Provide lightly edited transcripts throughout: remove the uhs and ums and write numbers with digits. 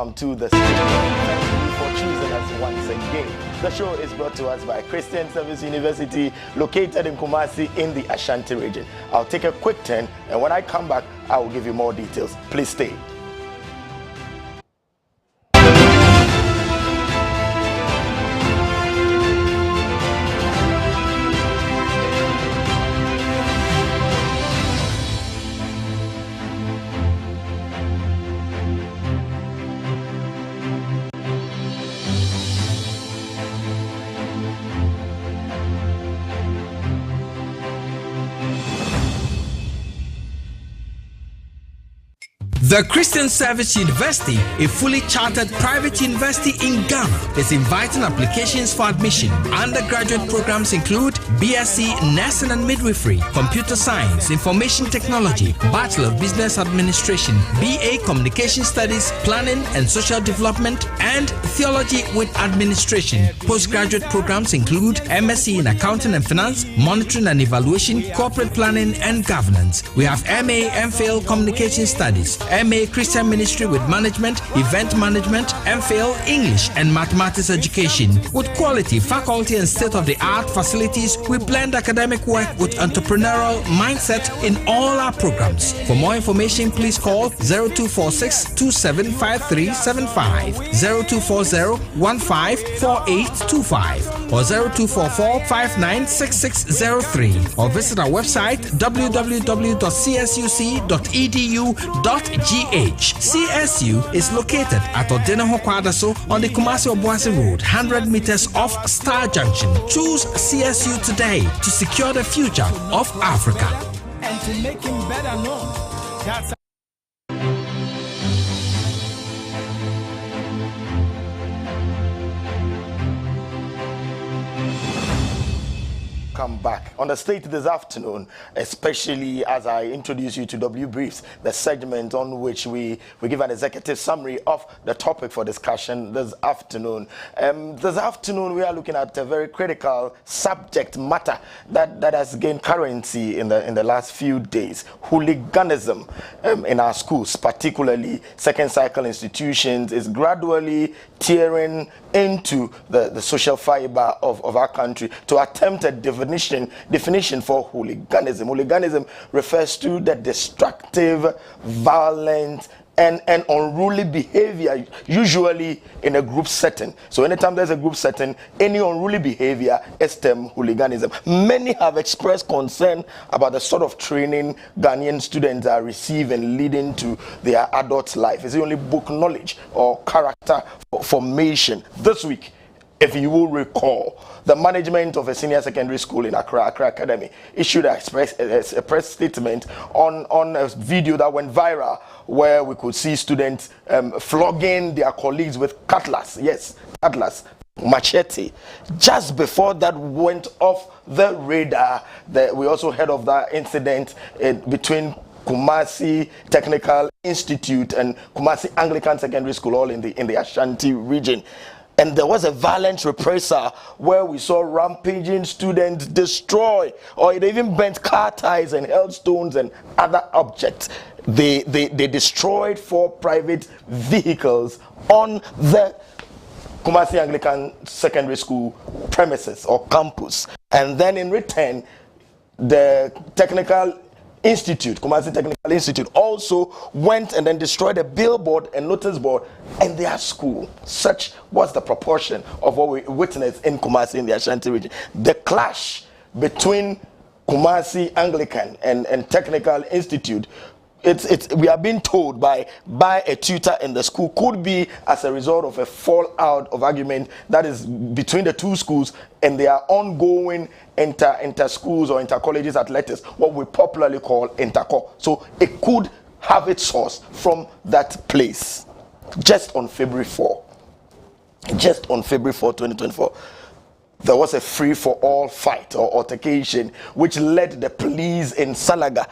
welcome to the studio. Thank you for choosing us once again. The show is brought to us by Christian Service University, located in Kumasi in the Ashanti region. I'll take a quick turn, and when I come back, I will give you more details. Please stay. The Christian Service University, a fully chartered private university in Ghana, is inviting applications for admission. Undergraduate programs include BSc Nursing and Midwifery, Computer Science, Information Technology, Bachelor of Business Administration, BA Communication Studies, Planning and Social Development, and Theology with Administration. Postgraduate programs include MSc in Accounting and Finance, Monitoring and Evaluation, Corporate Planning and Governance. We have MA MPhil Communication Studies, MA Christian Ministry with Management, Event Management, MPhil English and Mathematics Education. With quality, faculty and state-of-the-art facilities, we blend academic work with entrepreneurial mindset in all our programs. For more information, please call 0246 275375, 0240 154825, or 0244 596603, or visit our website www.csuc.edu.gh. CSU is located at Odeneho Kwadaso on the Kumasi Obuasi Road, 100 meters off Star Junction. Choose CSU today to secure the future of Africa. And to make him better known. That's Come back on the stage this afternoon, especially as I introduce you to W Briefs, the segment on which we give an executive summary of the topic for discussion this afternoon. This afternoon we are looking at a very critical subject matter that has gained currency in the last few days: hooliganism in our schools, particularly second cycle institutions, is gradually tearing into the social fiber of our country to attempt a definition for hooliganism. Hooliganism refers to the destructive, violent, and unruly behavior, usually in a group setting. So anytime there's a group setting, any unruly behavior is termed hooliganism. Many have expressed concern about the sort of training Ghanaian students are receiving leading to their adult life. Is it only book knowledge or character formation? This week, if you will recall, the management of a senior secondary school in Accra Academy issued a press statement on a video that went viral, where we could see students flogging their colleagues with cutlass. Yes, cutlass, machete. Just before that went off the radar, we also heard of that incident between Kumasi Technical Institute and Kumasi Anglican Secondary School, all in the Ashanti region. And there was a violent reprisal where we saw rampaging students destroy, or it even bent car tires and held stones and other objects. They destroyed 4 private vehicles on the Kumasi Anglican Secondary School premises or campus. And then in return, the Technical Institute, Kumasi Technical Institute, also went and then destroyed a billboard and notice board in their school. Such was the proportion of what we witnessed in Kumasi in the Ashanti region. The clash between Kumasi Anglican and Technical Institute, we are being told by a tutor in the school, could be as a result of a fallout of argument that is between the two schools and their ongoing inter schools or inter colleges athletics, what we popularly call interco. So it could have its source from that place. Just on February 4, 2024, there was a free-for-all fight or altercation which led the police in Salaga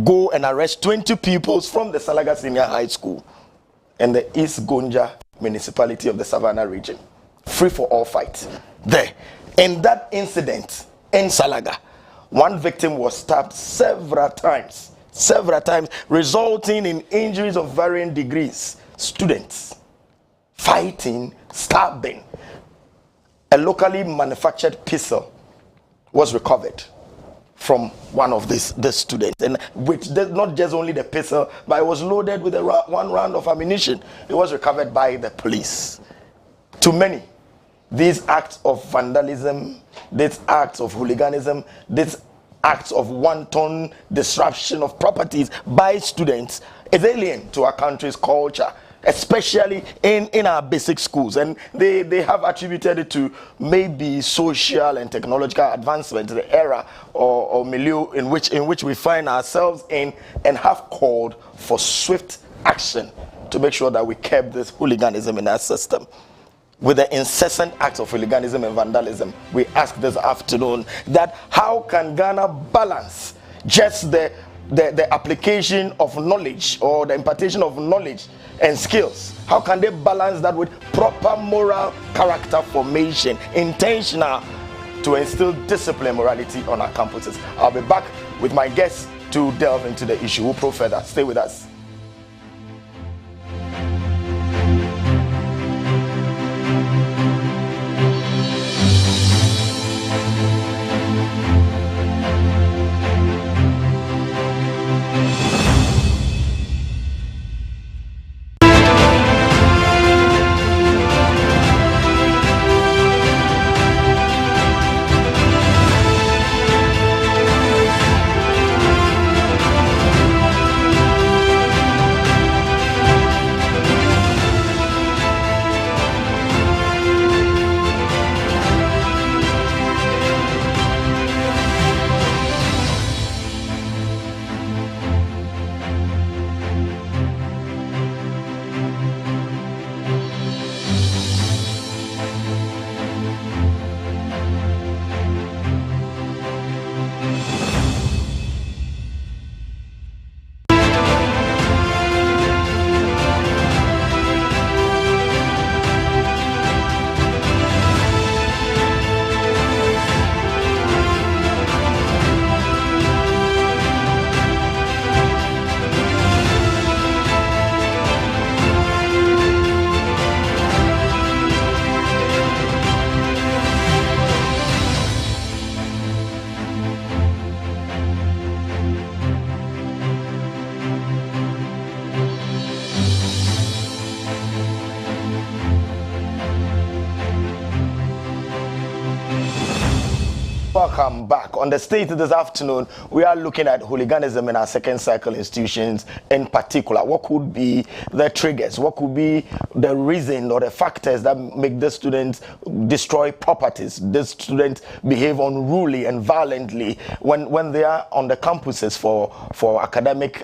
go and arrest 20 pupils from the Salaga Senior High School and the East Gonja municipality of the Savannah region. Free-for-all fight there. In that incident in Salaga, one victim was stabbed several times, resulting in injuries of varying degrees. Students fighting, stabbing. A locally manufactured pistol was recovered from one of these students, and which not just only the pistol, but it was loaded with one round of ammunition. It was recovered by the police. To many, these acts of vandalism, these acts of hooliganism, these acts of wanton disruption of properties by students is alien to our country's culture, especially in our basic schools, and they have attributed it to maybe social and technological advancement, the era or milieu in which we find ourselves in, and have called for swift action to make sure that we curb this hooliganism in our system. With the incessant acts of hooliganism and vandalism, we ask this afternoon that how can Ghana balance just the application of knowledge or the impartation of knowledge and skills? How can they balance that with proper moral character formation, intentional to instill discipline and morality on our campuses? I'll be back with my guests to delve into the issue. We'll probe further. Stay with us. Welcome back. On the stage this afternoon, we are looking at hooliganism in our second cycle institutions in particular. What could be the triggers? What could be the reason or the factors that make the students destroy properties? The students behave unruly and violently when they are on the campuses for academic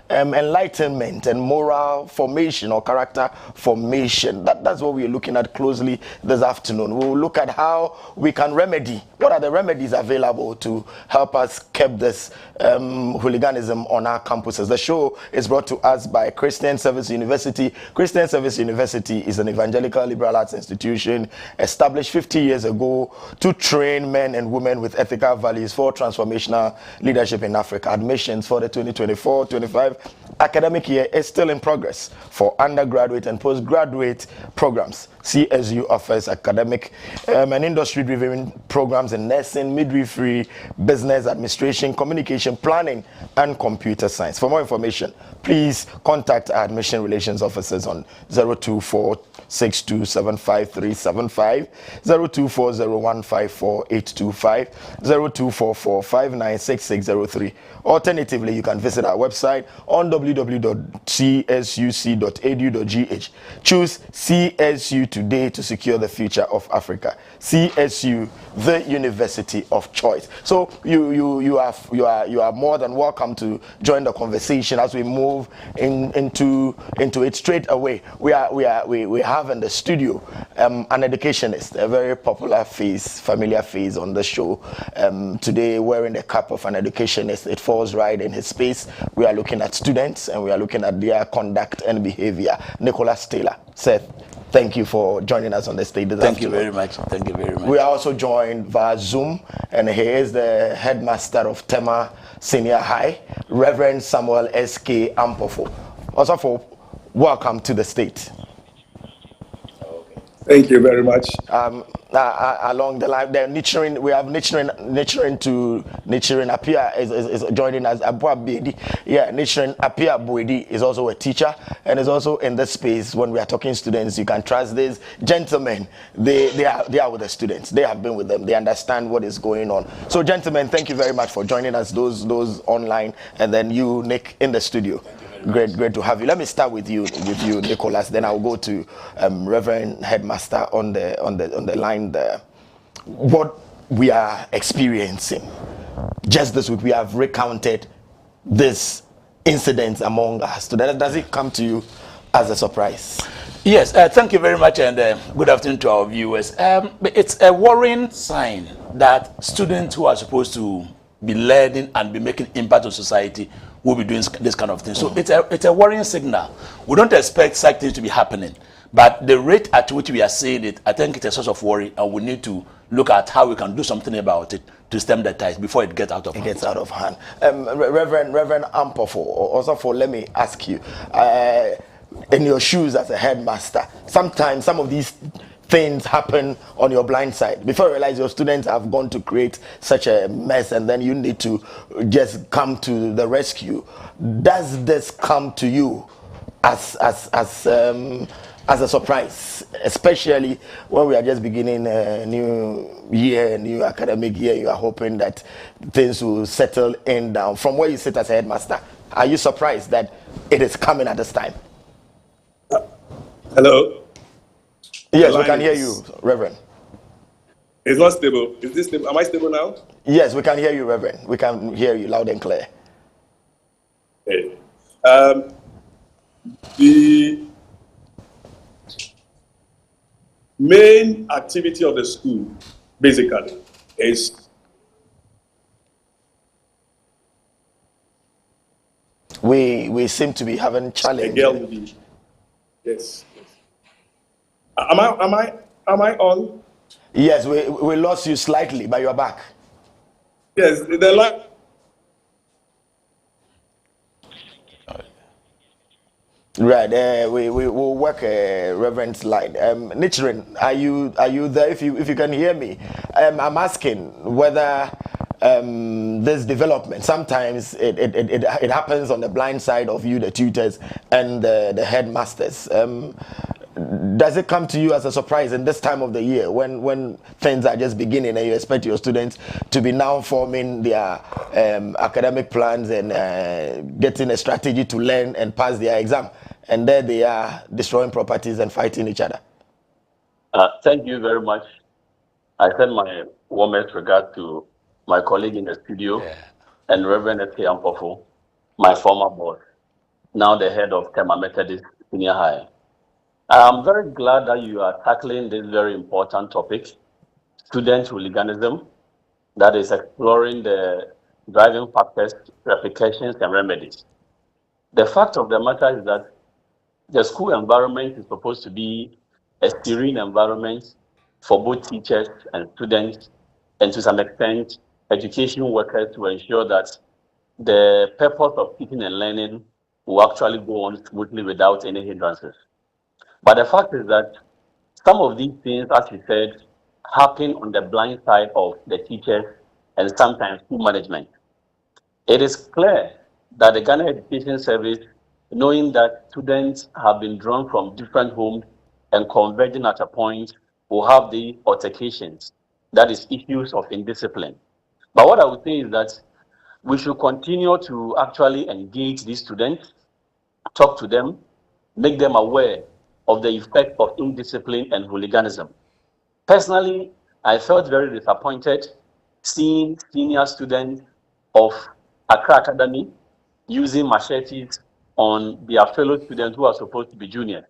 enlightenment and moral formation or character formation. That's what we're looking at closely this afternoon. We'll look at how we can remedy. What are the remedies available to help us curb this hooliganism on our campuses? The show is brought to us by Christian Service University. Christian Service University is an evangelical liberal arts institution established 50 years ago to train men and women with ethical values for transformational leadership in Africa. Admissions for the 2024-25 academic year is still in progress for undergraduate and postgraduate programs. CSU offers academic and industry-driven programs in nursing, midwifery, business administration, communication, planning, and computer science. For more information, please contact our admission relations officers on 024-6275-375, 024-0154-825, 0244-596603. Alternatively, you can visit our website on www.csuc.edu.gh. Choose CSU today to secure the future of Africa. CSU, the university of choice. So you are more than welcome to join the conversation as we move into it straight away. We have in the studio an educationist, a very popular face, familiar face on the show. Today, wearing the cap of an educationist, it falls right in his space. We are looking at students and we are looking at their conduct and behavior. Nicholas Taylor, Seth, thank you for joining us on the stage this afternoon. Thank you very much. Thank you very much. We are also joined via Zoom, and he is the headmaster of Tema Senior High, Reverend Samuel S.K. Ampofo. Also, welcome to the state. Thank you very much. Along the line, they're nurturing. We have nurturing Apia is joining us. Yeah, nurturing Apia Boedi is also a teacher and is also in this space. When we are talking students, you can trust these gentlemen. They are with the students. They have been with them. They understand what is going on. So, gentlemen, thank you very much for joining us. Those online, and then you, Nick, in the studio. Great to have you. Let me start with you, Nicholas. Then I'll go to Reverend Headmaster on the line there. What we are experiencing just this week, we have recounted this incident among us. So does it come to you as a surprise? Yes, thank you very much, and good afternoon to our viewers. It's a worrying sign that students who are supposed to be learning and be making impact on society will be doing this kind of thing. So it's a worrying signal. We don't expect such things to be happening, but the rate at which we are seeing it, I think it's a source of worry, and we need to look at how we can do something about it to stem the tide before it gets out of hand. It gets out of hand. Reverend Ampofo, let me ask you, in your shoes as a headmaster, sometimes some of these things happen on your blind side. Before you realize your students have gone to create such a mess, and then you need to just come to the rescue. Does this come to you as a surprise, especially when we are just beginning a new year, new academic year? You are hoping that things will settle in down. From where you sit as a headmaster, are you surprised that it is coming at this time? Hello? Yes, we can hear you, Reverend. It's not stable. Is this stable? Am I stable now? Yes, we can hear you, Reverend. We can hear you loud and clear. Okay. The main activity of the school, basically, is we seem to be having challenges. Yes. Am I on? Yes, we lost you slightly, but you're back. Yes, the line. Right. We will work Reverend's line. Nichiren, are you there? If you can hear me, I'm asking whether this development, sometimes it happens on the blind side of you, the tutors and the headmasters. Does it come to you as a surprise in this time of the year when things are just beginning and you expect your students to be now forming their academic plans and getting a strategy to learn and pass their exam, and there they are destroying properties and fighting each other? Thank you very much. I send my warmest regard to my colleague in the studio, and Reverend Ampofo, my former boss, now the head of Tema Methodist Senior High. I'm very glad that you are tackling this very important topic, student hooliganism, that is exploring the driving factors, replications, and remedies. The fact of the matter is that the school environment is supposed to be a serene environment for both teachers and students, and to some extent, education workers, to ensure that the purpose of teaching and learning will actually go on smoothly without any hindrances. But the fact is that some of these things, as you said, happen on the blind side of the teachers and sometimes school management. It is clear that the Ghana Education Service, knowing that students have been drawn from different homes and converging at a point, will have the altercations, that is, issues of indiscipline. But what I would say is that we should continue to actually engage these students, talk to them, make them aware of the effect of indiscipline and hooliganism. Personally, I felt very disappointed seeing senior students of Accra Academy using machetes on their fellow students who are supposed to be juniors.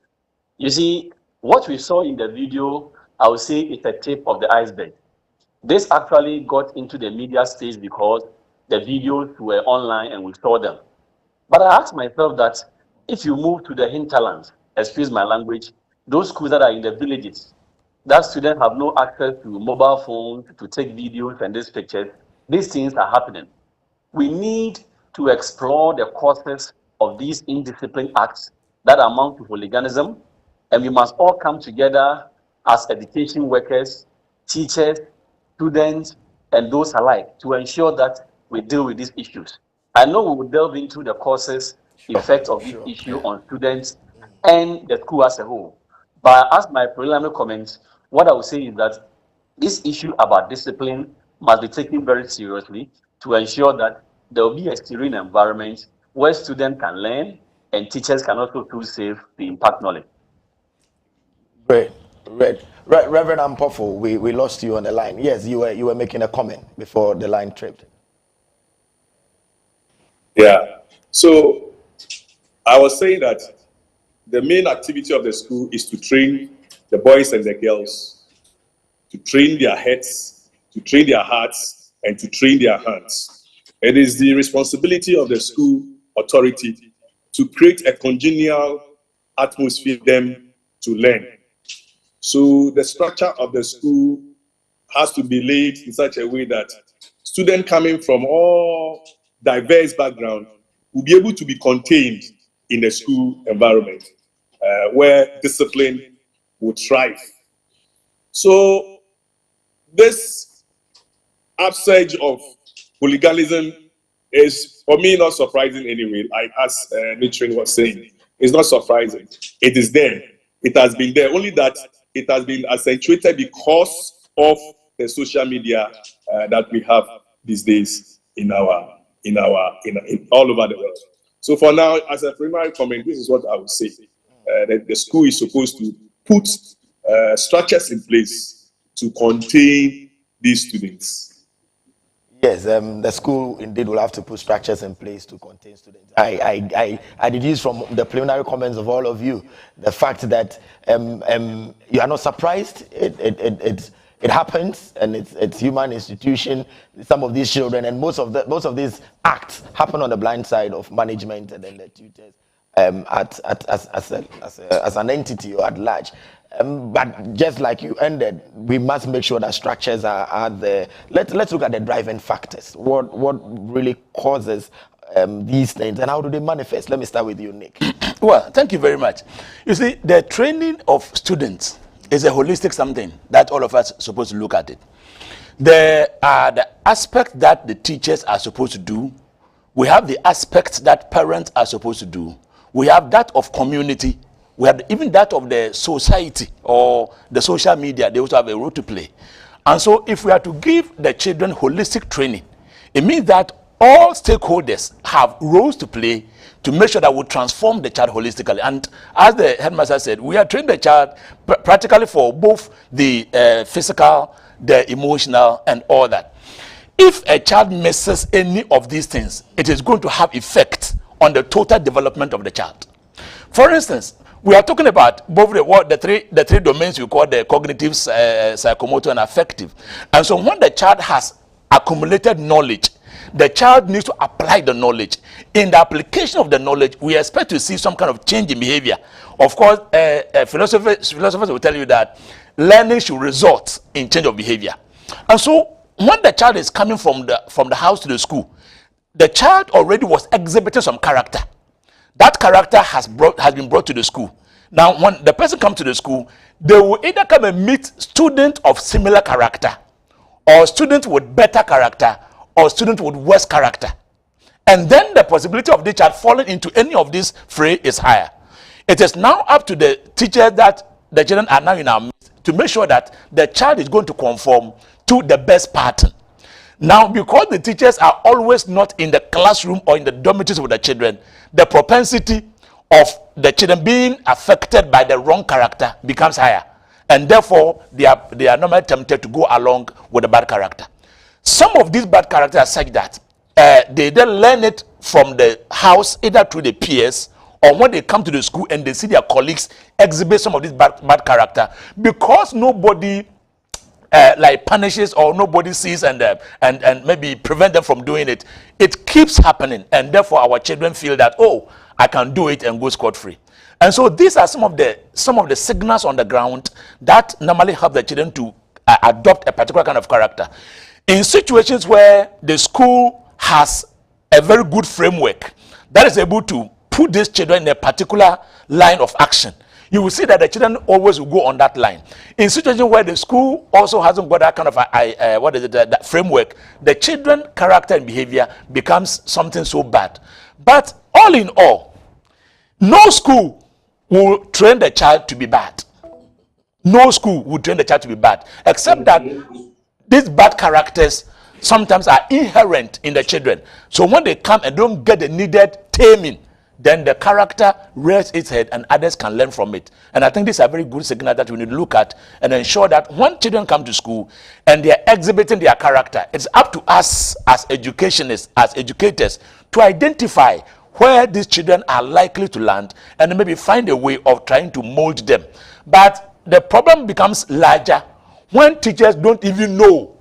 You see, what we saw in the video, I would say it's a tip of the iceberg. This actually got into the media stage because the videos were online and we saw them. But I asked myself that if you move to the hinterlands, excuse my language, those schools that are in the villages, that students have no access to mobile phones to take videos and these pictures, these things are happening. We need to explore the causes of these indiscipline acts that amount to hooliganism, and we must all come together as education workers, teachers, students, and those alike to ensure that we deal with these issues. I know we will delve into the causes, effect of this issue on students and the school as a whole. But as my preliminary comments, what I would say is that this issue about discipline must be taken very seriously to ensure that there will be a serene environment where students can learn and teachers can also feel safe to impact knowledge. Great. Reverend Ampofo, we lost you on the line. Yes, you were making a comment before the line tripped. Yeah. So I was saying that the main activity of the school is to train the boys and the girls, to train their heads, to train their hearts, and to train their hands. It is the responsibility of the school authority to create a congenial atmosphere for them to learn. So the structure of the school has to be laid in such a way that students coming from all diverse backgrounds will be able to be contained in the school environment where discipline will thrive. So this upsurge of hooliganism is, for me, not surprising anyway. Like as Nitrin was saying, it's not surprising. It is there. It has been there. Only that it has been accentuated because of the social media that we have these days in all over the world. So for now, as a primary comment, this is what I would say. That the school is supposed to put structures in place to contain these students. Yes, the school indeed will have to put structures in place to contain students. I deduce from the preliminary comments of all of you the fact that you are not surprised. It happens, and it's human institution. Some of these children and most of these acts happen on the blind side of management and then the tutors as an entity or at large. But just like you ended, we must make sure that structures are there. Let's look at the driving factors. What really causes these things, and how do they manifest? Let me start with you, Nick. Well, thank you very much. You see, the training of students is a holistic something that all of us are supposed to look at it. There are the aspects that the teachers are supposed to do. We have the aspects that parents are supposed to do. We have that of community. We have even that of the society or the social media. They also have a role to play. And so if we are to give the children holistic training, it means that all stakeholders have roles to play to make sure that we transform the child holistically. And as the headmaster said, we are training the child practically for both the physical, the emotional, and all that. If a child misses any of these things, it is going to have effect on the total development of the child. For instance, we are talking about both the three domains we call the cognitive, psychomotor, and affective. And so when the child has accumulated knowledge, the child needs to apply the knowledge. In the application of the knowledge, we expect to see some kind of change in behavior. Of course, philosophers will tell you that learning should result in change of behavior. And so when the child is coming from the house to the school, the child already was exhibiting some character. That character has been brought to the school. Now, when the person comes to the school, they will either come and meet students of similar character, or students with better character, or students with worse character. And then the possibility of the child falling into any of these fray is higher. It is now up to the teachers that the children are now in our midst to make sure that the child is going to conform to the best pattern. Now, because the teachers are always not in the classroom or in the dormitories with the children, the propensity of the children being affected by the wrong character becomes higher. And therefore, they are normally tempted to go along with the bad character. Some of these bad characters are such that they then learn it from the house, either through the peers, or when they come to the school and they see their colleagues exhibit some of this bad character, because nobody like punishes or nobody sees and maybe prevent them from doing it, it keeps happening, and therefore our children feel that, oh, I can do it and go scot-free. And so these are some of the signals on the ground that normally help the children to adopt a particular kind of character. In situations where the school has a very good framework that is able to put these children in a particular line of action, you will see that the children always will go on that line. In situations where the school also hasn't got that kind of that framework, the children character and behavior becomes something so bad. But all in all, no school will train the child to be bad. No school will train the child to be bad, except that these bad characters sometimes are inherent in the children. So when they come and don't get the needed taming, then the character rears its head and others can learn from it. And I think this is a very good signal that we need to look at and ensure that when children come to school and they are exhibiting their character, it's up to us as educationists, as educators, to identify where these children are likely to land and maybe find a way of trying to mold them. But the problem becomes larger when teachers don't even know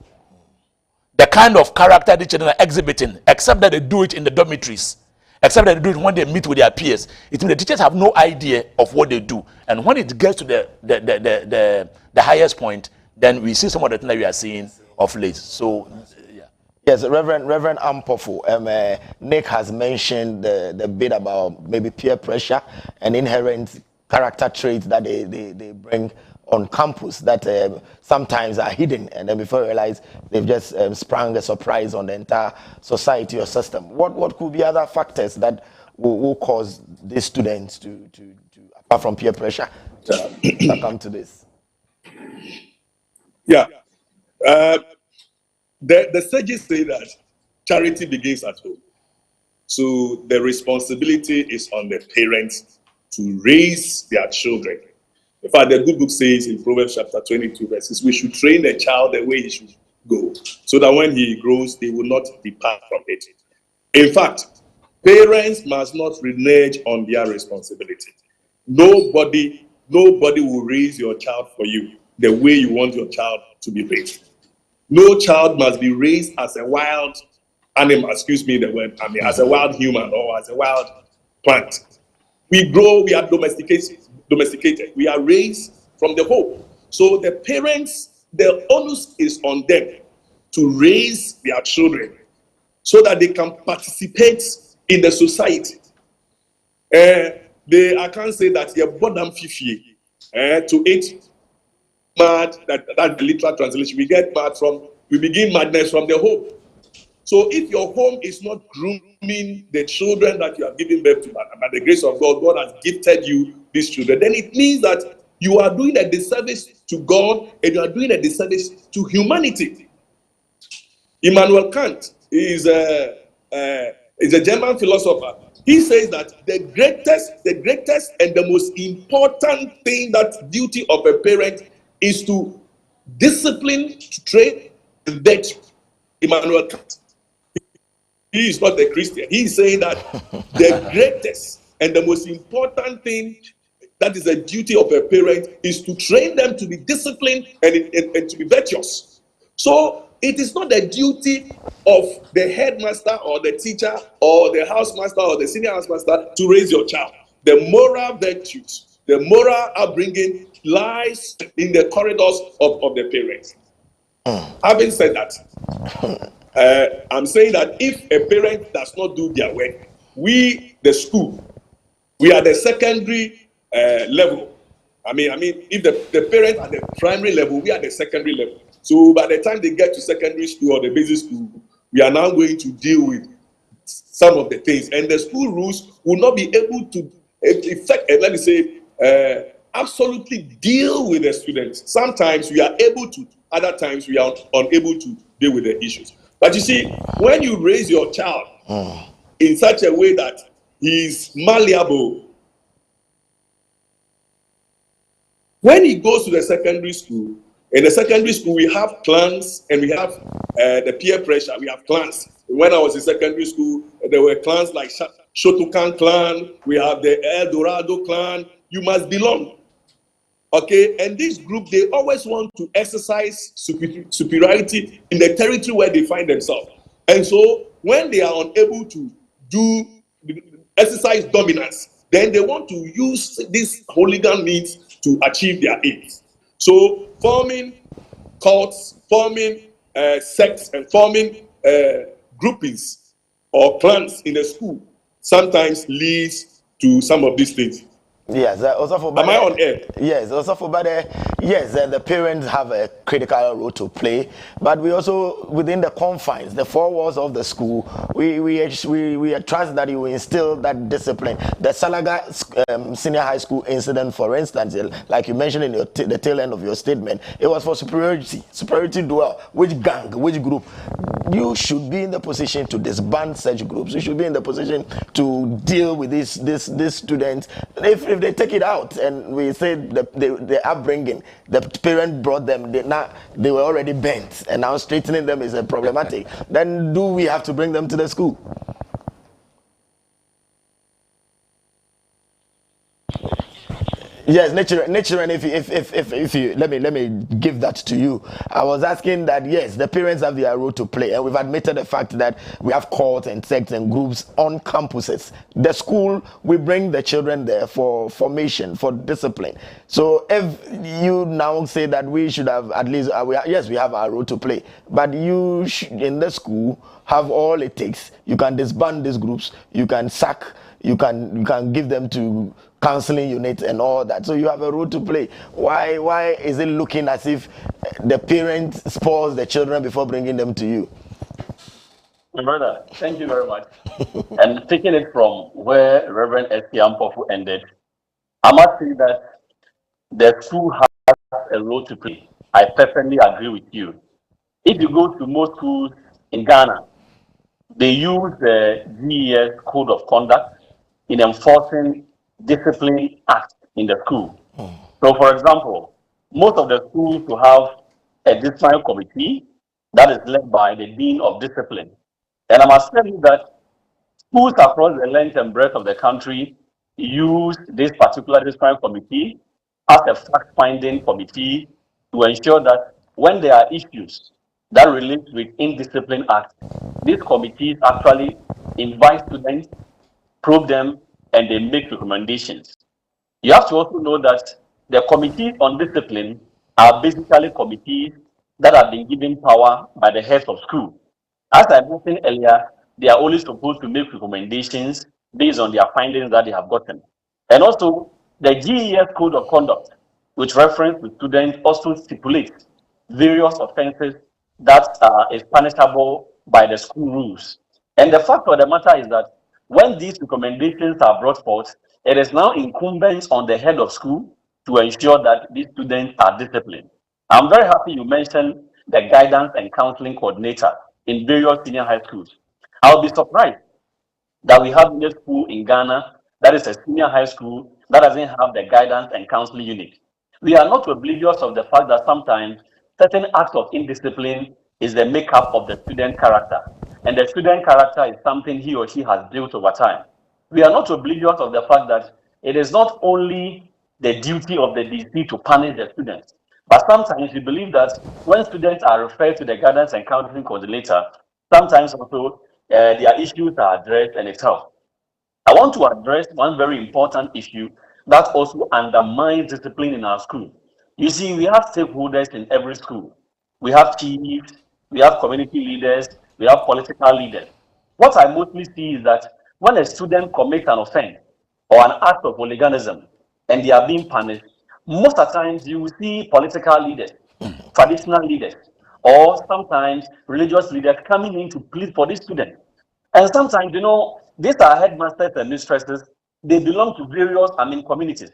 the kind of character the children are exhibiting, except that they do it in the dormitories, except that they do it when they meet with their peers. It means the teachers have no idea of what they do. And when it gets to the highest point, then we see some of the things that we are seeing of late. So, yeah. Yes, Reverend 𝐴𝐴MPOFo, Nick has mentioned the bit about maybe peer pressure and inherent character traits that they bring on campus that sometimes are hidden, and then before you realize they've just sprung a surprise on the entire society or system. What could be other factors that will cause these students to apart from peer pressure, succumb to this? Yeah. The sages say that charity begins at home. So the responsibility is on the parents to raise their children. In fact, the good book says in Proverbs chapter 22, verses, we should train the child the way he should go, so that when he grows, they will not depart from it. In fact, parents must not renege on their responsibility. Nobody will raise your child for you the way you want your child to be raised. No child must be raised as a wild animal, excuse me the word, as a wild human or as a wild plant. We grow, we are domesticated. We are raised from the home. So the parents, the onus is on them to raise their children so that they can participate in the society. I can't say that you're born fifi to eat mad. That's the literal translation. We begin madness from the home. So if your home is not grooming the children that you are giving birth to, by the grace of God, God has gifted you these children, then it means that you are doing a disservice to God and you are doing a disservice to humanity. Immanuel Kant is a German philosopher. He says that the greatest and the most important thing, that duty of a parent, is to discipline, to train, and virtue. Immanuel Kant. He is not a Christian. He is saying that the greatest and the most important thing, that is a duty of a parent, is to train them to be disciplined and to be virtuous. So it is not the duty of the headmaster or the teacher or the housemaster or the senior housemaster to raise your child. The moral virtues, the moral upbringing lies in the corridors of the parents. Having said that, I'm saying that if a parent does not do their work, we, the school, we are the secondary level. I mean, if the parents are the primary level, we are the secondary level. So by the time they get to secondary school or the basic school, we are now going to deal with some of the things, and the school rules will not be able to absolutely deal with the students. Sometimes we are able to, other times we are unable to deal with the issues. But you see, when you raise your child in such a way that he is malleable, when he goes to the secondary school, in the secondary school we have clans and we have the peer pressure. We have clans. When I was in secondary school, there were clans like Shotokan clan, we have the El Dorado clan. You must belong. Okay, and this group, they always want to exercise superiority in the territory where they find themselves. And so when they are unable to exercise dominance, then they want to use these hooligan means to achieve their aims. So forming cults, forming sects, and forming groupings or clans in the school sometimes leads to some of these things. Yes, also for Am I on air? Yes, also for yes, the parents have a critical role to play, but we also within the confines, the four walls of the school, we trust that you will instill that discipline. The Salaga Senior High School incident, for instance, like you mentioned in the tail end of your statement, it was for superiority duel. Which gang, which group? You should be in the position to disband such groups. You should be in the position to deal with these students. If they take it out and we say the upbringing, the parent brought them, they were already bent, and now straightening them is a problematic. Then do we have to bring them to the school? Yes, nature. If you let me give that to you. I was asking that yes, the parents have their role to play, and we've admitted the fact that we have cults and sects and groups on campuses. The school, we bring the children there for formation, for discipline. So if you now say that we should have at least, yes, we have our role to play, but you should, in the school, have all it takes. You can disband these groups. You can sack. You can give them to counseling units and all that. So you have a role to play. Why is it looking as if the parents spoils the children before bringing them to you? My brother, thank you very much. And taking it from where Reverend 𝐿𝐓𝐕 ended, I must say that the school has a role to play. I perfectly agree with you. If you go to most schools in Ghana, they use the GES Code of Conduct in enforcing discipline acts in the school. So, for example, most of the schools will have a disciplinary committee that is led by the Dean of Discipline. And I must tell you that schools across the length and breadth of the country use this particular disciplinary committee as a fact-finding committee to ensure that when there are issues that relate with indiscipline acts, these committees actually invite students, probe them, and they make recommendations. You have to also know that the committees on discipline are basically committees that have been given power by the heads of school. As I mentioned earlier, they are only supposed to make recommendations based on their findings that they have gotten. And also, the GES Code of Conduct, which reference to students, also stipulates various offenses that is punishable by the school rules. And the fact of the matter is that when these recommendations are brought forth, it is now incumbent on the head of school to ensure that these students are disciplined. I'm very happy you mentioned the guidance and counseling coordinator in various senior high schools. I'll be surprised that we have a school in Ghana that is a senior high school that doesn't have the guidance and counseling unit. We are not oblivious of the fact that sometimes certain acts of indiscipline is the makeup of the student character. And the student character is something he or she has built over time. We are not oblivious of the fact that it is not only the duty of the DC to punish the students, but sometimes we believe that when students are referred to the guidance and counseling coordinator, sometimes also their issues are addressed and it's helped. I want to address one very important issue that also undermines discipline in our school. You see, we have stakeholders in every school. We have chiefs, we have community leaders, we have political leaders. What I mostly see is that when a student commits an offense or an act of hooliganism and they are being punished, most of the times you will see political leaders, traditional leaders, or sometimes religious leaders coming in to plead for this student. And sometimes, you know, these are headmasters and mistresses. They belong to various, communities.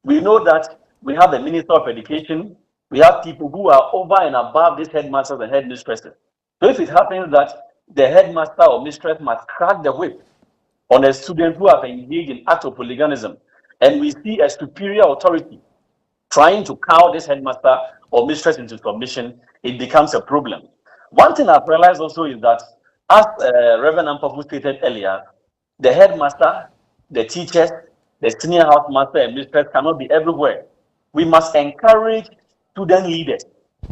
We know that we have the Minister of Education. We have people who are over and above these headmasters and headmistresses. So if it happens that the headmaster or mistress must crack the whip on a student who have engaged in acts of hooliganism, and we see a superior authority trying to cow this headmaster or mistress into submission, it becomes a problem. One thing I've realized also is that, as Reverend 𝐿𝐓𝐕 stated earlier, the headmaster, the teachers, the senior housemaster and mistress cannot be everywhere. We must encourage student leaders,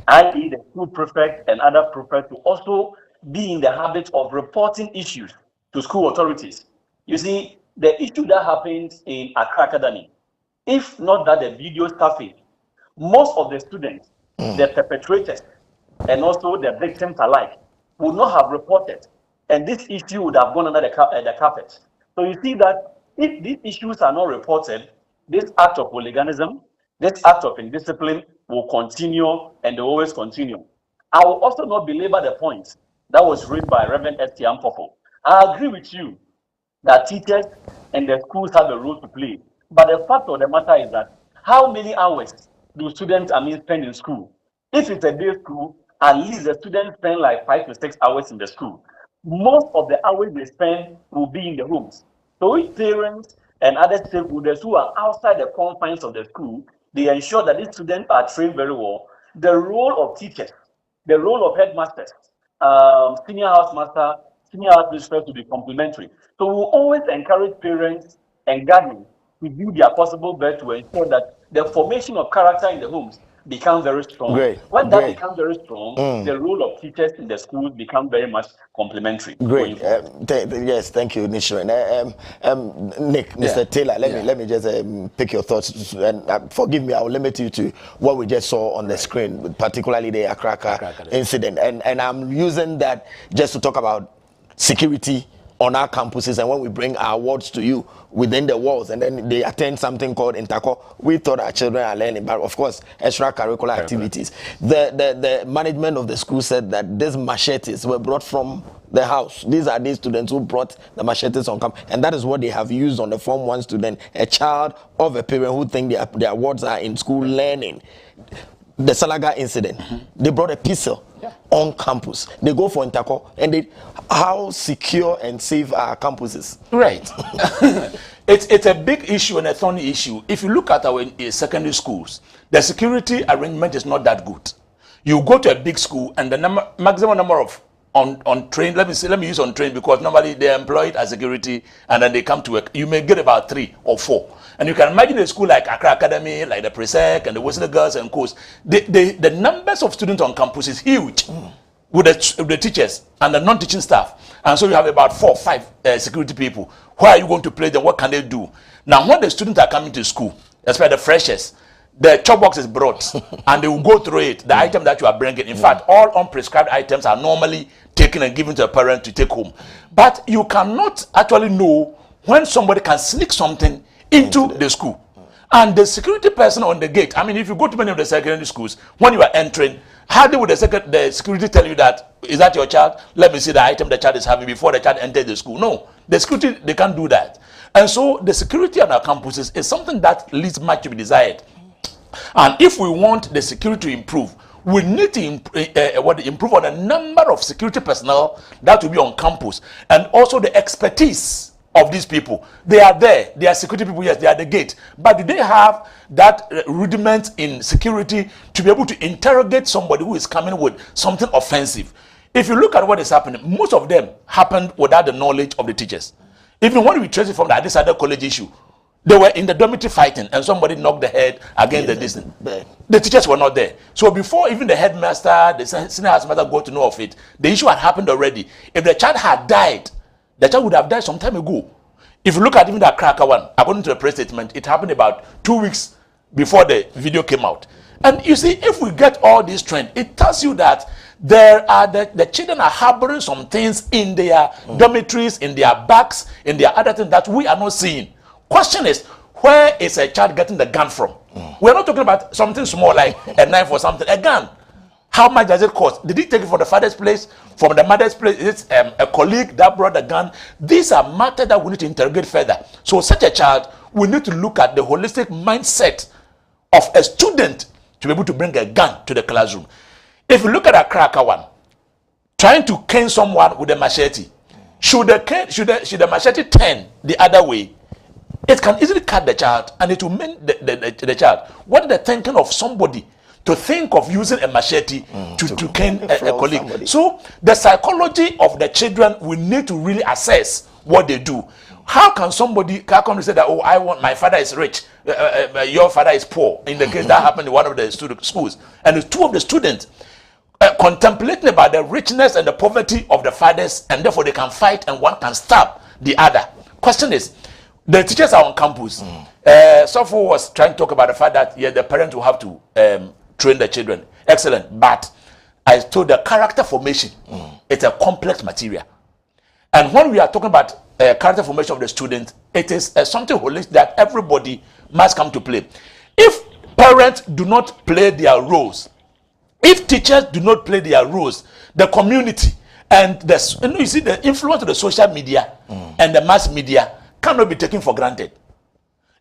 i.e. the school prefect and other prefects, to also be in the habit of reporting issues to school authorities. You see, the issue that happens in Accra Academy, if not that the video surfaced, most of the students, the perpetrators, and also the victims alike, would not have reported, and this issue would have gone under the carpet. So you see that if these issues are not reported, this act of hooliganism, this act of indiscipline will continue and they always continue. I will also not belabor the point that was raised by Reverend 𝐿𝐷𝐷𝐷. I agree with you that teachers and the schools have a role to play. But the fact of the matter is that how many hours do students spend in school? If it's a day school, at least the students spend like 5 to 6 hours in the school. Most of the hours they spend will be in the homes. So if parents and other stakeholders who are outside the confines of the school, they ensure that these students are trained very well. The role of teachers, the role of headmasters, senior housemaster, senior house principals to be complementary. So we'll always encourage parents and guardians to do their possible best to ensure that the formation of character in the homes become very strong. Great. When that becomes very strong, the role of teachers in the schools become very much complementary. Great. Yes, thank you, Nishirin. Nick, Mr. Taylor, let me just pick your thoughts. And forgive me, I will limit you to what we just saw on the screen, particularly the Accra incident. And I'm using that just to talk about security on our campuses, and when we bring our awards to you within the walls, and then they attend something called Interco, we thought our children are learning, but of course extracurricular activities. The management of the school said that these machetes were brought from the house. These are these students who brought the machetes on campus, and that is what they have used on the Form 1 student, a child of a parent who think their awards are in school learning. The Salaga incident, they brought a pistol on campus. They go for Interco, and how secure and safe are campuses? Right. It's a big issue and a thorny issue. If you look at our secondary schools, the security arrangement is not that good. You go to a big school, and the maximum number of on train, let me use on train, because normally they're employed as security and then they come to work. You may get about 3 or 4. And you can imagine a school like Accra Academy, like the Presec and the Wesley Girls and Coast. The numbers of students on campus is huge with the teachers and the non-teaching staff. And so you have about 4 or 5 security people. Where are you going to play them? What can they do? Now, when the students are coming to school, especially the freshers, the chop box is brought and they will go through it, the item that you are bringing. In fact, all unprescribed items are normally taken and given to a parent to take home. But you cannot actually know when somebody can sneak something into the school. And the security person on the gate, I mean, if you go to many of the secondary schools, when you are entering, how would the security tell you that, is that your child? Let me see the item the child is having before the child enters the school. No, the security, they can't do that. And so the security on our campuses is something that leaves much to be desired. And if we want the security to improve, we need to improve on the number of security personnel that will be on campus, and also the expertise of these people. They are there. They are security people, yes, they are the gate. But do they have that rudiment in security to be able to interrogate somebody who is coming with something offensive? If you look at what is happening, most of them happened without the knowledge of the teachers. Even when we trace it from this other college issue, they were in the dormitory fighting and somebody knocked the head against the distance. The teachers were not there. So before even the headmaster, the senior housemaster got to know of it, the issue had happened already. If the child had died, the child would have died some time ago. If you look at even that cracker one, according to the press statement, it happened about 2 weeks before the video came out. And you see, if we get all this trend, it tells you that there are the children are harboring some things in their dormitories, in their bags, in their other things that we are not seeing. Question is, where is a child getting the gun from? We're not talking about something small like a knife or something, a gun. How much does it cost? Did he take it from the father's place, from the mother's place? Is it a colleague that brought the gun? These are matters that we need to interrogate further. So such a child, we need to look at the holistic mindset of a student to be able to bring a gun to the classroom. If you look at a cracker one, trying to cane someone with a machete, should the machete turn the other way, it can easily cut the child and it will mean the child. What is the thinking of somebody to think of using a machete to cane a colleague? Somebody. So the psychology of the children, we need to really assess what they do. How can somebody say that, oh, my father is rich, your father is poor? In the case that happened in one of the schools. And the 2 of the students contemplating about the richness and the poverty of the fathers, and therefore they can fight and one can stab the other. Question is, the teachers are on campus. Someone was trying to talk about the fact that the parents will have to train the children. Excellent. But I told the character formation, it's a complex material. And when we are talking about character formation of the student, it is something holistic that everybody must come to play. If parents do not play their roles, if teachers do not play their roles, the community and you see the influence of the social media and the mass media cannot be taken for granted.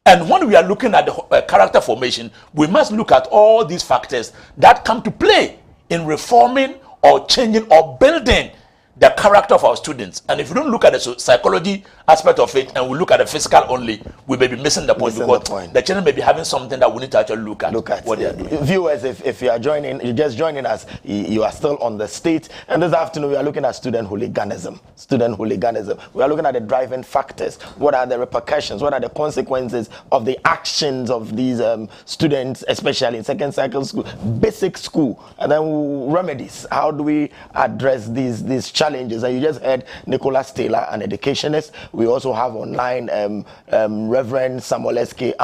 And when we are looking at the character formation, we must look at all these factors that come to play in reforming or changing or building the character of our students. And if we don't look at the psychology aspect of it and we look at the physical only, we may be missing the point, because the children may be having something that we need to actually look at what they are doing. Viewers, if you are joining, you're just joining us, you are still on the state. And this afternoon we are looking at student hooliganism. We are looking at the driving factors. What are the repercussions? What are the consequences of the actions of these students, especially in second cycle school, basic school, and then remedies? How do we address these challenges? And you just heard Nicholas Taylor, an educationist. We also have online Reverend 𝐖𝐓𝐕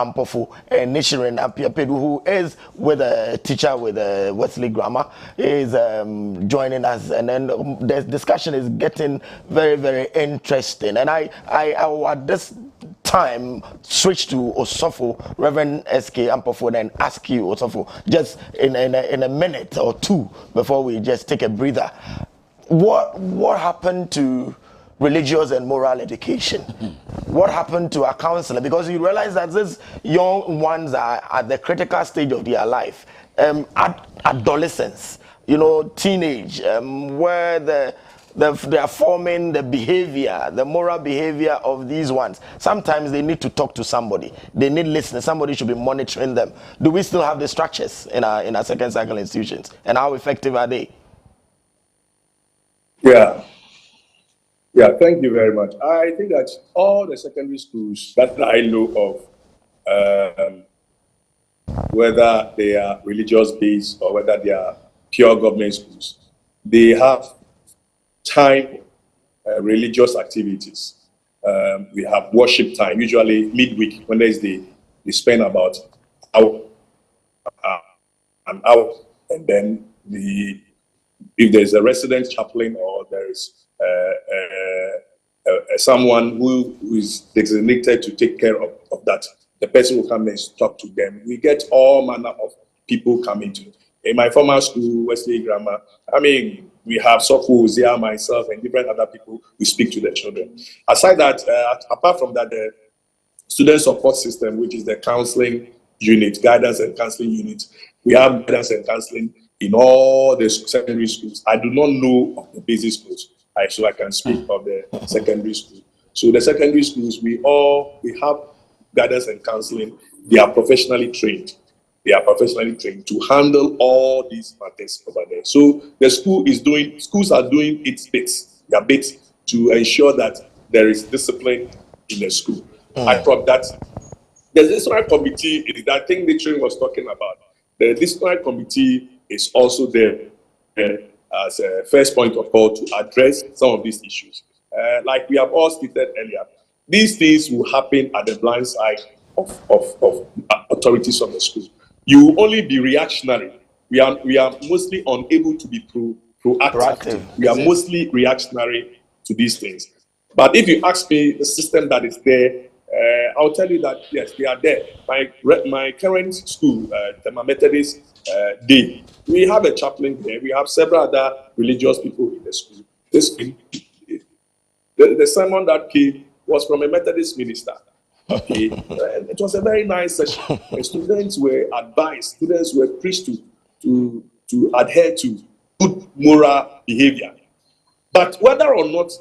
Nishirin Apiapedu, who is with a teacher with Wesley Grammar, is joining us, and then the discussion is getting very, very interesting. And I at this time switch to Osofo, Reverend 𝐬𝐴MPOFO, and ask you, Osofo, just in a minute or two before we just take a breather. What happened to religious and moral education? What happened to a counselor? Because you realize that these young ones are at the critical stage of their life, adolescence, teenage, where they are forming the behavior, the moral behavior of these ones. Sometimes they need to talk to somebody. They need listening. Somebody should be monitoring them. Do we still have the structures in our second cycle institutions? And how effective are they? Yeah, thank you very much. I think that all the secondary schools that I know of, whether they are religious based or whether they are pure government schools, they have time religious activities. We have worship time, usually midweek, Wednesday. They spend about an hour, and then if there's a resident chaplain or there is someone who is designated to take care of that, the person will come and talk to them. We get all manner of people coming to. In my former school, Wesley Grammar, we have Sofo, Zia, myself, and different other people who speak to the children. Aside that, apart from that, the student support system, which is the counseling unit, guidance and counseling unit, we have guidance and counseling in all the secondary schools. I do not know of the basic schools, so I can speak of the secondary school. So the secondary schools, we have guidance and counseling. They are professionally trained. To handle all these matters over there. So the schools are doing their bit to ensure that there is discipline in the school. I thought that there's this disciplinary committee that I think the train was talking about. The disciplinary committee is also there as a first point of call to address some of these issues. Like we have all stated earlier, these things will happen at the blind side of authorities of the school. You will only be reactionary. We are mostly unable to be proactive. We are mostly reactionary to these things. But if you ask me the system that is there, I'll tell you that yes, they are there. My current school, the Methodist Day, we have a chaplain there. We have several other religious people in the school. The sermon that came was from a Methodist minister. Okay, it was a very nice session. Students were advised, students were preached to adhere to good moral behavior. But whether or not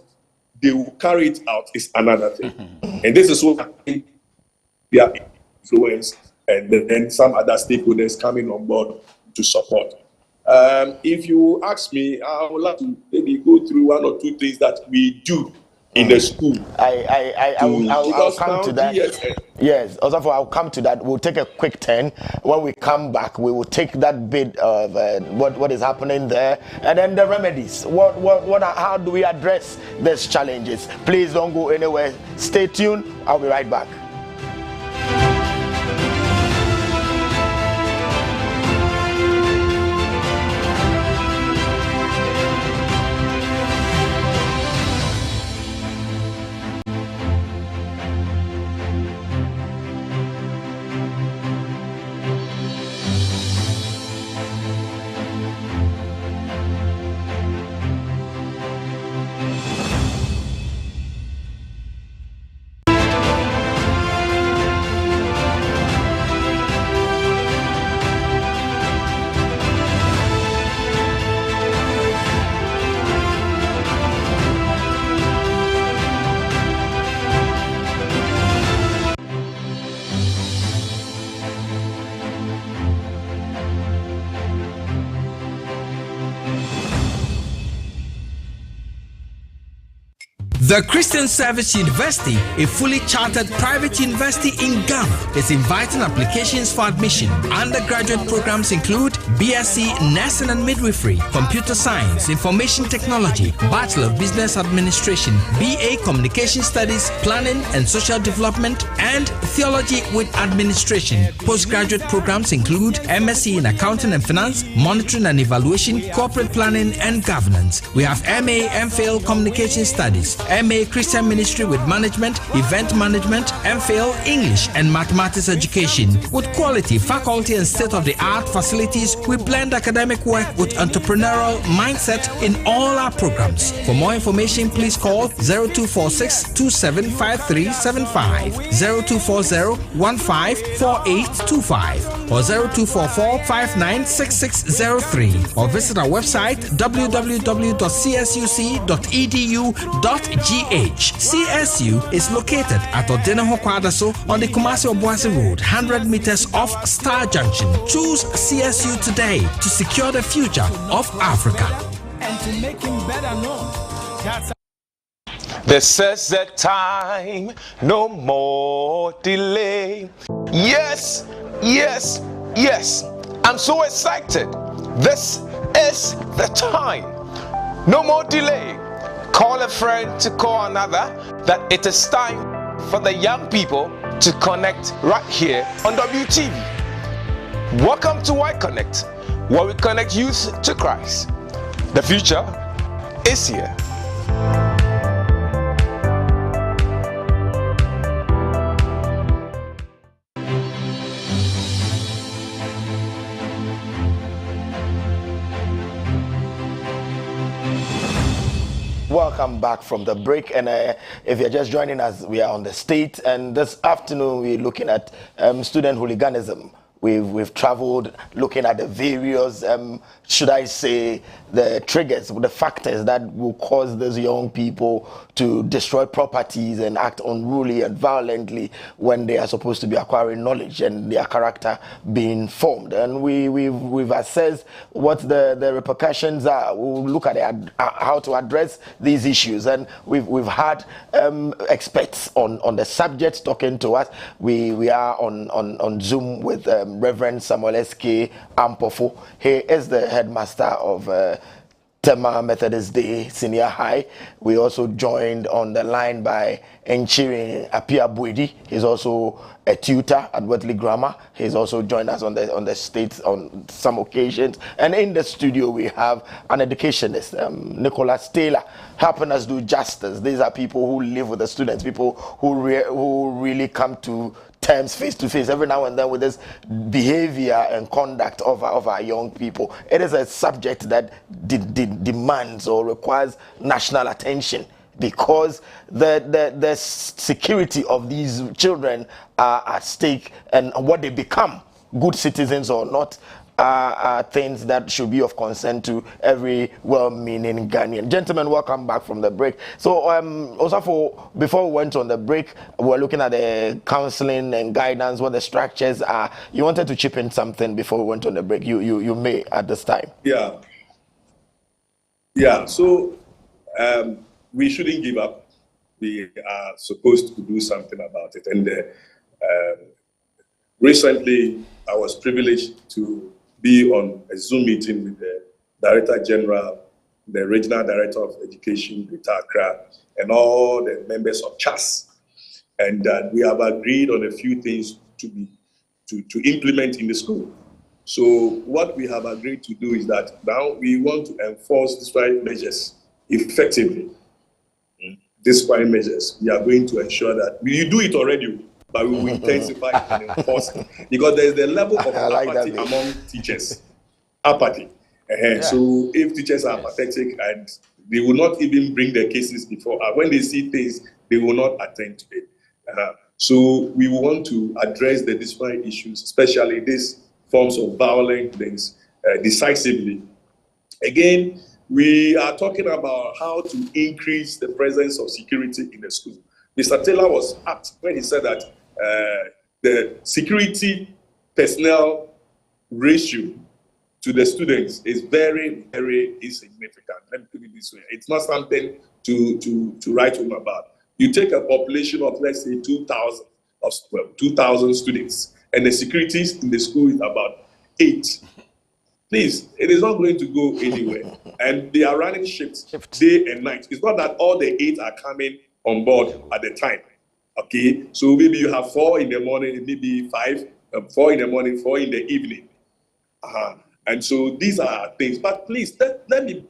they will carry it out is another thing. And this is what I think their influence and then some other stakeholders coming on board to support. If you ask me, I would like to maybe go through one or two things that we do in the school. I'll come to that. Yes, also I'll come to that. We'll take a quick turn. When we come back, we will take that bit of what is happening there, and then the remedies. How do we address these challenges? Please don't go anywhere. Stay tuned. I'll be right back. The Christian Service University, a fully chartered private university in Ghana, is inviting applications for admission. Undergraduate programs include BSc Nursing and Midwifery, Computer Science, Information Technology, Bachelor of Business Administration, BA Communication Studies, Planning and Social Development, and Theology with Administration. Postgraduate programs include MSc in Accounting and Finance, Monitoring and Evaluation, Corporate Planning and Governance. We have MA MPhil Communication Studies, MA Christian Ministry with Management, Event Management, MPhil English and Mathematics Education. With quality, faculty and state-of-the-art facilities, we blend academic work with entrepreneurial mindset in all our programs. For more information, please call 0246 275375, 0240 154825, or 0244 596603, or visit our website www.csuc.edu.gh. CSU is located at Odenaho Kwadaso on the Kumasi Obuasi Road, 100 meters off Star Junction. Choose CSU today to secure the future of Africa. And to make him better known. That's This is the time, no more delay. Yes, yes, yes. I'm so excited. This is the time. No more delay. Call a friend to call another that it is time for the young people to connect right here on WTV. Welcome to 𝐖𝐓𝐕, where we connect youth to Christ. The future is here. Welcome back from the break, and if you're just joining us, we are on the state, and this afternoon we're looking at student hooliganism. We've traveled looking at the various, should I say, the triggers, the factors that will cause these young people to destroy properties and act unruly and violently when they are supposed to be acquiring knowledge and their character being formed. And we've assessed what the repercussions are. We'll look at how to address these issues, and we've had experts on the subject talking to us. We are on Zoom with Reverend 𝗟𝗓𝐿. He is the headmaster of Tema Methodist Day Senior High. We also joined on the line by 𝗟𝗓𝐿. He's also a tutor at Wetley Grammar. He's also joined us on the States on some occasions. And in the studio we have an educationist, Nicholas Taylor, helping us do justice. These are people who live with the students, people who really come to terms face to face every now and then with this behavior and conduct of our young people. It is a subject that demands or requires national attention, because the security of these children are at stake, and what they become, good citizens or not, are things that should be of concern to every well-meaning Ghanaian. Gentlemen, welcome back from the break. So also before we went on the break, we were looking at the counseling and guidance, what the structures are. You wanted to chip in something before we went on the break. You may at this time. Yeah. So we shouldn't give up. We are supposed to do something about it. And recently, I was privileged to be on a Zoom meeting with the Director General, the Regional Director of Education, Greater Accra, and all the members of CHAS. And we have agreed on a few things to implement in the school. So what we have agreed to do is that now we want to enforce disciplinary measures effectively. Disciplinary measures. We are going to ensure that we do it already, but we will intensify and enforce it, because there is the level of apathy among teachers. Apathy. So if teachers are apathetic and they will not even bring their cases before, when they see things, they will not attend to it. So we want to address the disciplinary issues, especially these forms of violent things, decisively. Again, we are talking about how to increase the presence of security in the school. Mr. Taylor was apt when he said that the security personnel ratio to the students is very, very insignificant. Let me put it this way. It's not something to write home about. You take a population of, let's say, 2,000 students, and the security in the school is about 8. Please, it is not going to go anywhere. And they are running shifts day and night. It's not that all the 8 are coming on board at the time. Okay, so maybe you have 4 in the morning, maybe 5, 4 in the morning, 4 in the evening. And so these are things. But please, let me.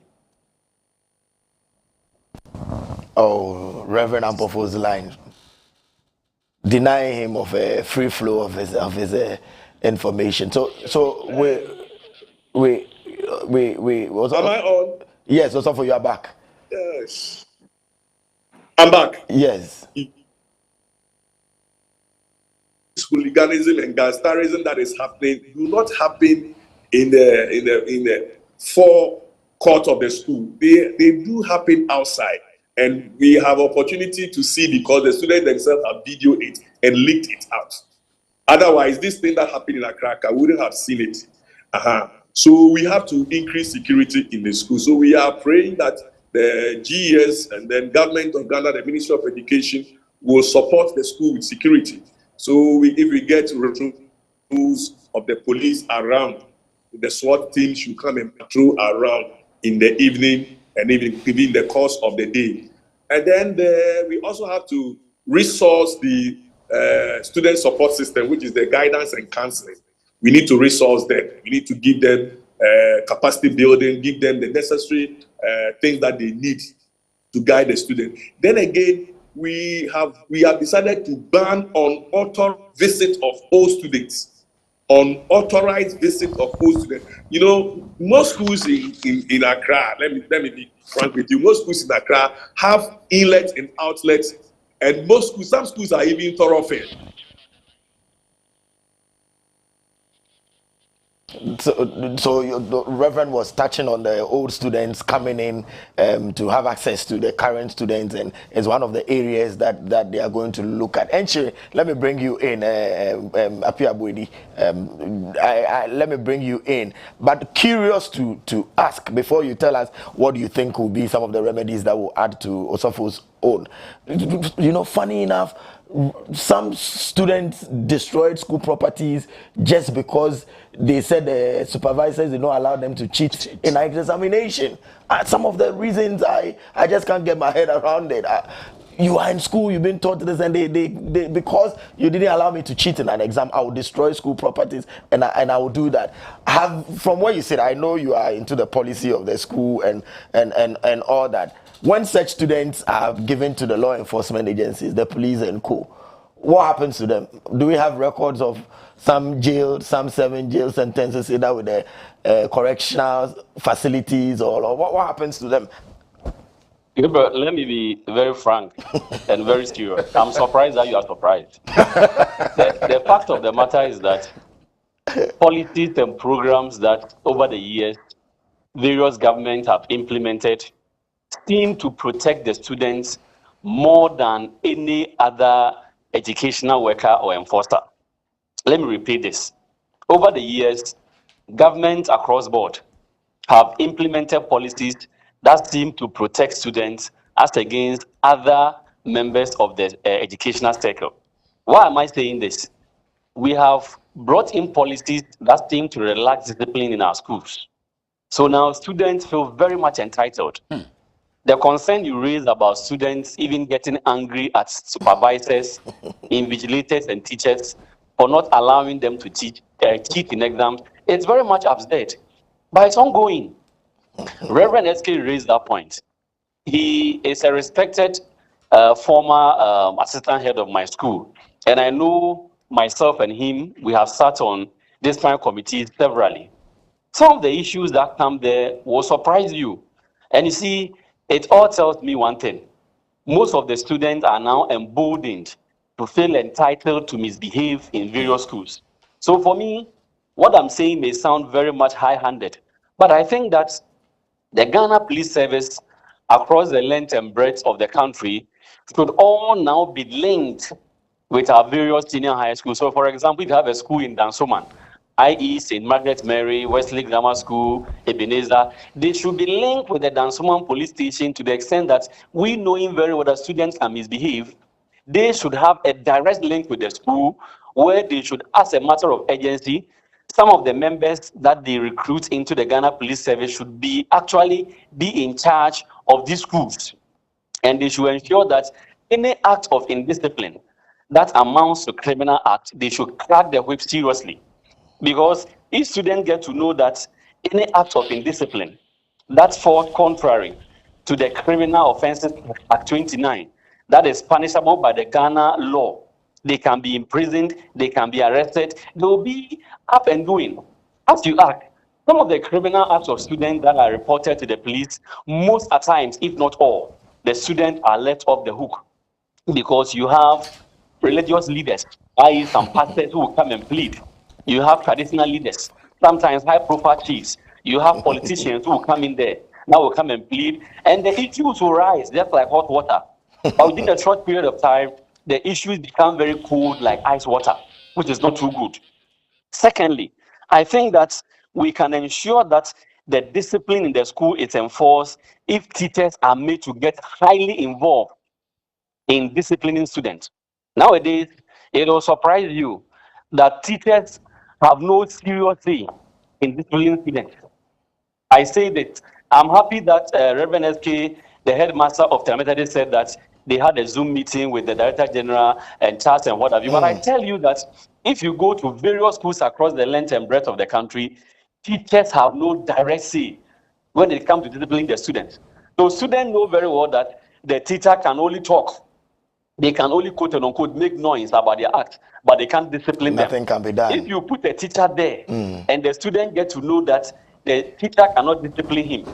Oh, Reverend Ampofo's line, denying him of a free flow of his information. So we was Am I on? Yes, also for you are back. Yes, I'm back. Yes. Hooliganism and gangsterism that is happening do not happen in the forecourt of the school. They do happen outside, and we have opportunity to see because the students themselves have videoed it and leaked it out. Otherwise, this thing that happened in Accra, I wouldn't have seen it. So we have to increase security in the school. So we are praying that the GES and then government of Ghana, the Ministry of Education, will support the school with security. So if we get rules of the police around, the SWAT team should come and patrol around in the evening and even in the course of the day. And then we also have to resource the student support system, which is the guidance and counseling. We need to resource them. We need to give them capacity building, give them the necessary things that they need to guide the student. Then again, we have decided to ban unauthorized visit of all students. Unauthorized visit of all students. You know, most schools in Accra, let me be frank with you, most schools in Accra have inlets and outlets, and some schools are even thoroughfare. So the Reverend was touching on the old students coming in to have access to the current students, and it's one of the areas that they are going to look at. Echiri, let me bring you in, Apiabuedi. Let me bring you in, but curious to ask before you tell us what you think will be some of the remedies that will add to Osofo's own. You know, funny enough, some students destroyed school properties just because they said the supervisors did not allow them to cheat in an examination. Some of the reasons I just can't get my head around it. You are in school, you've been taught this, and they because you didn't allow me to cheat in an exam, I will destroy school properties, and I will do that. From what you said, I know you are into the policy of the school and all that. When such students are given to the law enforcement agencies, the police and co., what happens to them? Do we have records of some jailed, some 7 jail sentences, either with the correctional facilities, or what happens to them? But let me be very frank and very serious. I'm surprised that you are surprised. The fact of the matter is that policies and programs that over the years various governments have implemented seem to protect the students more than any other educational worker or enforcer. Let me repeat this. Over the years, governments across board have implemented policies that seem to protect students as against other members of the educational circle. Why am I saying this? We have brought in policies that seem to relax discipline in our schools. So now students feel very much entitled. The concern you raised about students even getting angry at supervisors, invigilators, and teachers for not allowing them to cheat in exams, it's very much absurd. But it's ongoing. Reverend 𝐬𝐴𝐶 raised that point. He is a respected former assistant head of my school. And I know myself and him, we have sat on this kind of committee severally. Some of the issues that come there will surprise you. And you see, it all tells me one thing. Most of the students are now emboldened to feel entitled to misbehave in various schools. So for me, what I'm saying may sound very much high-handed, but I think that the Ghana Police Service across the length and breadth of the country should all now be linked with our various senior high schools. So for example, if you have a school in Dansoman, i.e. St. Margaret Mary, Wesley Grammar School, Ebenezer, they should be linked with the Dansoman police station to the extent that we knowing very well that students can misbehave, they should have a direct link with the school where they should, as a matter of urgency, some of the members that they recruit into the Ghana Police Service should be in charge of these schools. And they should ensure that any act of indiscipline that amounts to criminal act, they should crack the whip seriously. Because if students get to know that any act of indiscipline that falls contrary to the Criminal Offences Act 29, that is punishable by the Ghana law, they can be imprisoned, they can be arrested, they will be up and doing. As you ask, some of the criminal acts of students that are reported to the police, most at times, if not all, the students are let off the hook because you have religious leaders, i.e. some pastors who will come and plead. You have traditional leaders, sometimes high-profile chiefs. You have politicians who will come in there, now will come and plead, and the issues will rise just like hot water. But within a short period of time, the issues become very cold like ice water, which is not too good. Secondly, I think that we can ensure that the discipline in the school is enforced if teachers are made to get highly involved in disciplining students. Nowadays, it will surprise you that teachers have no serious say in disciplining students. I say that I'm happy that Reverend 𝐿𝐴, the headmaster of Tel said that they had a Zoom meeting with the Director General and Charles and what have you. But I tell you that if you go to various schools across the length and breadth of the country, teachers have no direct say when it comes to disciplining the students. So students know very well that the teacher can only talk. They can only quote and unquote make noise about their act, but they can't discipline them. Nothing can be done. If you put a teacher there and the student get to know that the teacher cannot discipline him,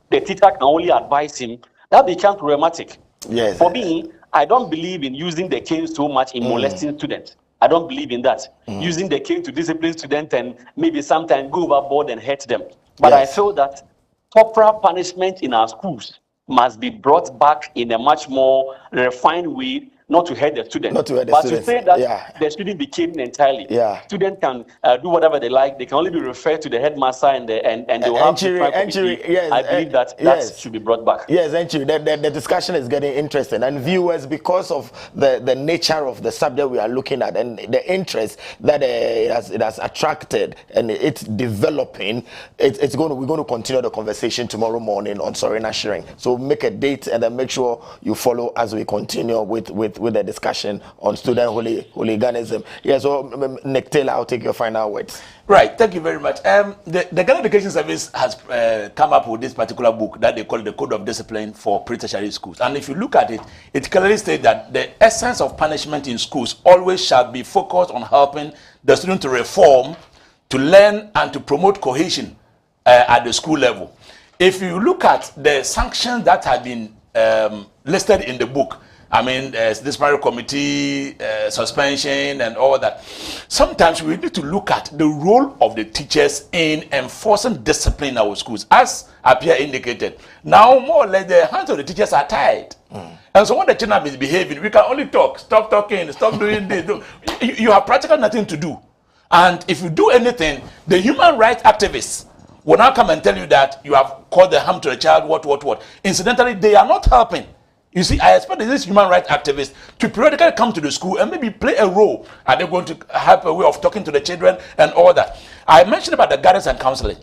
the teacher can only advise him, that becomes problematic. Yes. For me, I don't believe in using the cane so much in molesting students. I don't believe in that. Using the cane to discipline students and maybe sometimes go overboard and hurt them. But I feel that corporal punishment in our schools must be brought back in a much more refined way, not to hurt the student, not to hurt the but students. To say that the student be caned entirely. Students can do whatever they like. They can only be referred to the headmaster and they will have to I believe that should be brought back. Yes, the discussion is getting interesting, and viewers, because of the nature of the subject we are looking at and the interest that it has attracted and it's developing, we're going to continue the conversation tomorrow morning on Sorena Sharing. So make a date and then make sure you follow as we continue with the discussion on student hooliganism. Yes, so 𝐿𝐴, I'll take your final words. Right, thank you very much. The Ghana Education Service has come up with this particular book that they call the Code of Discipline for Pre-Tertiary Schools. And if you look at it, it clearly states that the essence of punishment in schools always shall be focused on helping the student to reform, to learn, and to promote cohesion at the school level. If you look at the sanctions that have been listed in the book, I mean, disciplinary committee, suspension, and all that. Sometimes we need to look at the role of the teachers in enforcing discipline in our schools. As Apia indicated, now more or less the hands of the teachers are tied. And so when the children are misbehaving, we can only talk, stop talking, stop doing this. You have practically nothing to do. And if you do anything, the human rights activists will now come and tell you that you have caused the harm to the child, what. Incidentally, they are not helping. You see, I expect these human rights activists to periodically come to the school and maybe play a role. Are they going to have a way of talking to the children and all that? I mentioned about the guidance and counseling.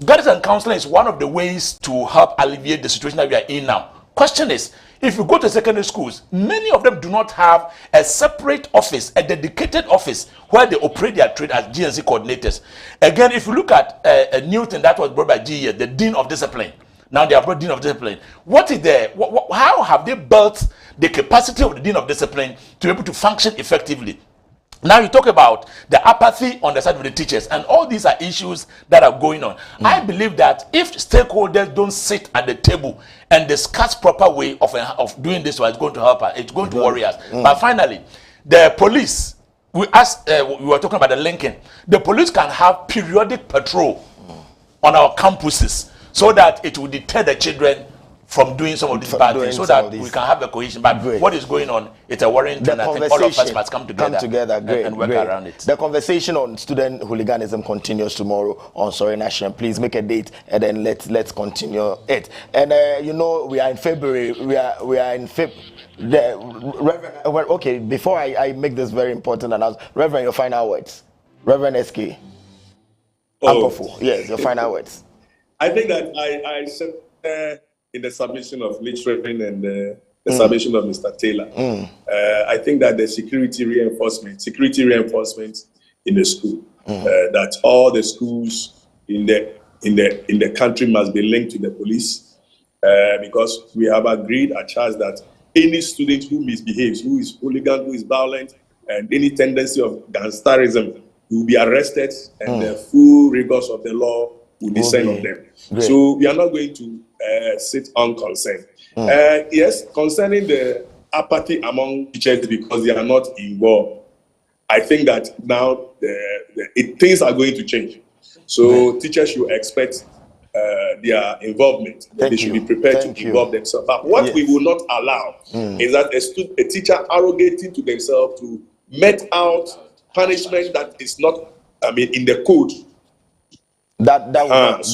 Guidance and counseling is one of the ways to help alleviate the situation that we are in now. Question is, if you go to secondary schools, many of them do not have a separate office, a dedicated office where they operate their trade as GNC coordinators. Again, if you look at a new thing that was brought by GE, the Dean of Discipline. Now they are brought Dean of Discipline. What is there? How have they built the capacity of the Dean of Discipline to be able to function effectively? Now you talk about the apathy on the side of the teachers, and all these are issues that are going on. I believe that if stakeholders don't sit at the table and discuss proper way of doing this, it's going to help us. It's going to worry us. But finally, the police, we were talking about the linking. The police can have periodic patrol on our campuses, so that it will deter the children from doing some of these bad things so that we can have a cohesion. But what is going on, it's a worrying thing. I think all of us must come together, and work around it. The conversation on student hooliganism continues tomorrow on Sorry Nation. Please make a date and then let's continue it. And you know, we are in February. We are in Reverend, okay, before I make this very important announcement, Reverend, your final words. Reverend SK. Yes, your final words. I think that I said in the submission of Literature and the submission of Mr. Taylor, I think that the security reinforcement in the school, that all the schools in the country must be linked to the police, because we have agreed at charge that any student who misbehaves, who is hooligan, who is violent, and any tendency of gangsterism will be arrested, and the full rigors of the law will descend on them. Great. So we are not going to sit unconcerned. Yes, concerning the apathy among teachers because they are not involved, I think that now things are going to change. So teachers should expect their involvement. They should be prepared to involve themselves. But what we will not allow is that a teacher arrogating to themselves to met out punishment that is not, in the code. That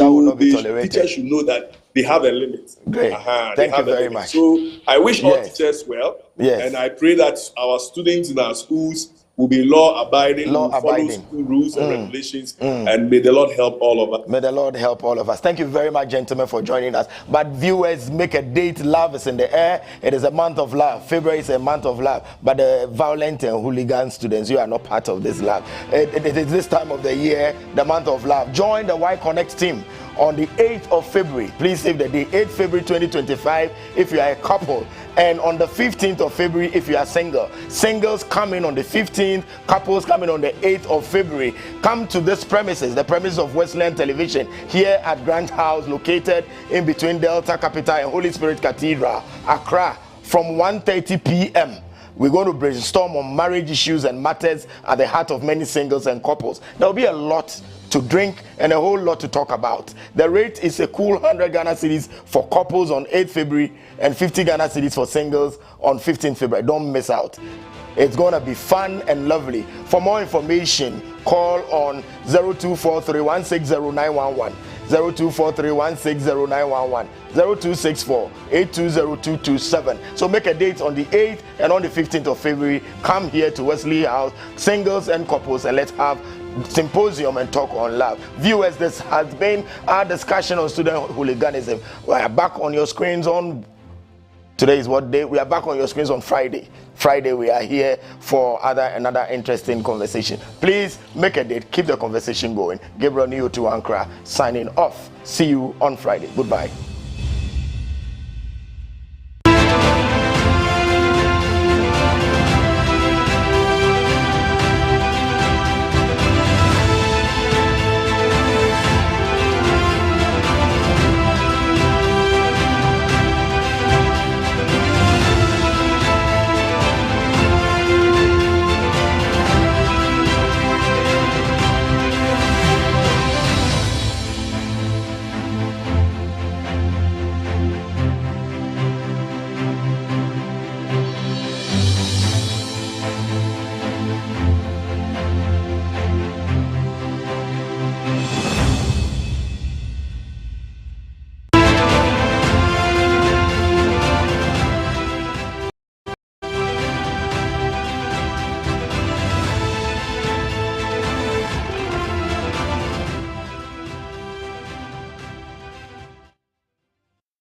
will not be tolerated. Teachers should know that they have a limit. Great. Thank you very much. So I wish all teachers well. Yes. And I pray that our students in our schools will be law-abiding, follow school rules and regulations, and may the Lord help all of us. May the Lord help all of us. Thank you very much, gentlemen, for joining us. But viewers, make a date. Love is in the air. It is a month of love. February is a month of love. But the violent and hooligan students, you are not part of this love. It is this time of the year, the month of love. Join the Y Connect team on the 8th of February. Please save the day, 8th February 2025 if you are a couple, and on the 15th of February if you are single. Singles coming on the 15th, couples coming on the 8th of February. Come to this premises, the premises of Wesleyan Television, here at Grant House, located in between Delta Capital and Holy Spirit Cathedral, Accra, from 1:30 p.m. We're going to brainstorm on marriage issues and matters at the heart of many singles and couples. There will be a lot to drink and a whole lot to talk about. The rate is a cool 100 Ghana cedis for couples on 8th February and 50 Ghana cedis for singles on 15th February. Don't miss out. It's going to be fun and lovely. For more information, call on 0243160911, 0243160911, 0264-820227. So make a date on the 8th and on the 15th of February. Come here to Wesley House, singles and couples, and let's have symposium and talk on love. Viewers, this has been our discussion on student hooliganism. We are back on your screens on today is what day? We are back on your screens on Friday. Friday we are here for another interesting conversation. Please make a date, keep the conversation going. Gabriel Neo to Ankara signing off. See you on Friday. Goodbye.